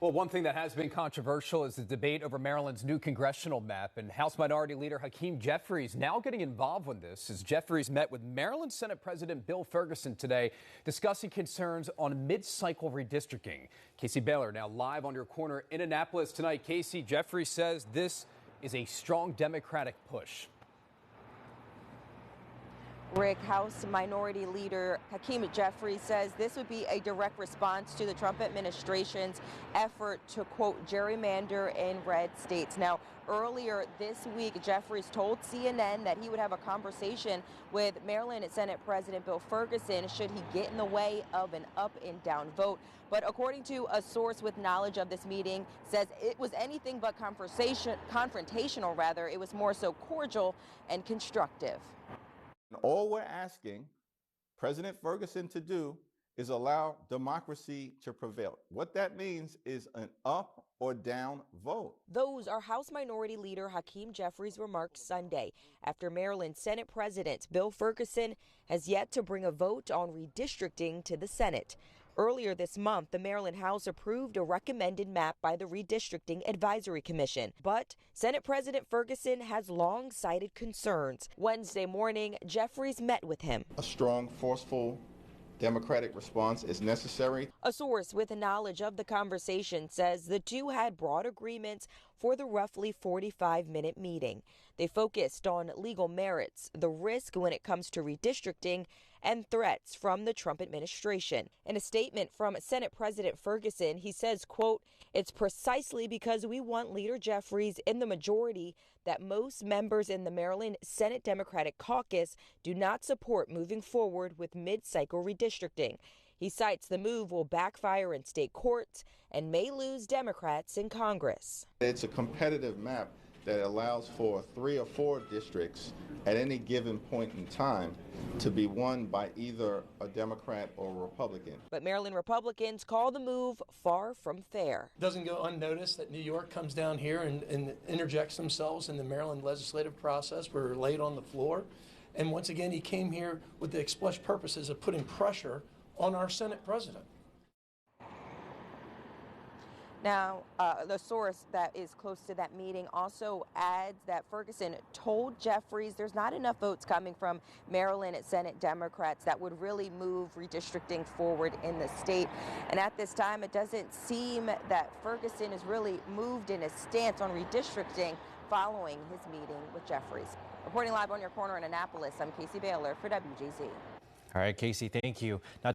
Well, one thing that has been controversial is the debate over Maryland's new congressional map, and House Minority Leader Hakeem Jeffries now getting involved with this as Jeffries met with Maryland Senate President Bill Ferguson today discussing concerns on mid-cycle redistricting. Casey Baylor now live on your corner in Annapolis tonight. Casey, Jeffries says this is a strong Democratic push. Rick, House Minority Leader Hakeem Jeffries says this would be a direct response to the Trump administration's effort to, quote, gerrymander in red states. Now, earlier this week, Jeffries told CNN that he would have a conversation with Maryland Senate President Bill Ferguson should he get in the way of an up and down vote. But according to a source with knowledge of this meeting, says it was anything but confrontational, rather. It was more so cordial and constructive. All we're asking President Ferguson to do is allow democracy to prevail. What that means is an up or down vote. Those are House Minority Leader Hakeem Jeffries' remarks Sunday after Maryland Senate President Bill Ferguson has yet to bring a vote on redistricting to the Senate. Earlier this month, the Maryland House approved a recommended map by the Redistricting Advisory Commission. But Senate President Ferguson has long cited concerns. Wednesday morning, Jeffries met with him. A strong, forceful Democratic response is necessary. A source with knowledge of the conversation says the two had broad agreements for the roughly 45-minute meeting. They focused on legal merits, the risk when it comes to redistricting, and threats from the Trump administration. In a statement from Senate President Ferguson, he says, quote, "It's precisely because we want Leader Jeffries in the majority that most members in the Maryland Senate Democratic Caucus do not support moving forward with mid-cycle redistricting." He cites the move will backfire in state courts and may lose Democrats in Congress. It's a competitive map that allows for 3 or 4 districts at any given point in time to be won by either a Democrat or a Republican. But Maryland Republicans call the move far from fair. It doesn't go unnoticed that New York comes down here and interjects themselves in the Maryland legislative process. We're late on the floor. And once again, he came here with the express purposes of putting pressure on our Senate president. Now, the source that is close to that meeting also adds that Ferguson told Jeffries there's not enough votes coming from Maryland Senate Democrats that would really move redistricting forward in the state. And at this time, it doesn't seem that Ferguson has really moved in his stance on redistricting following his meeting with Jeffries. Reporting live on your corner in Annapolis, I'm Casey Baylor for WJZ. All right, Casey, thank you. Now,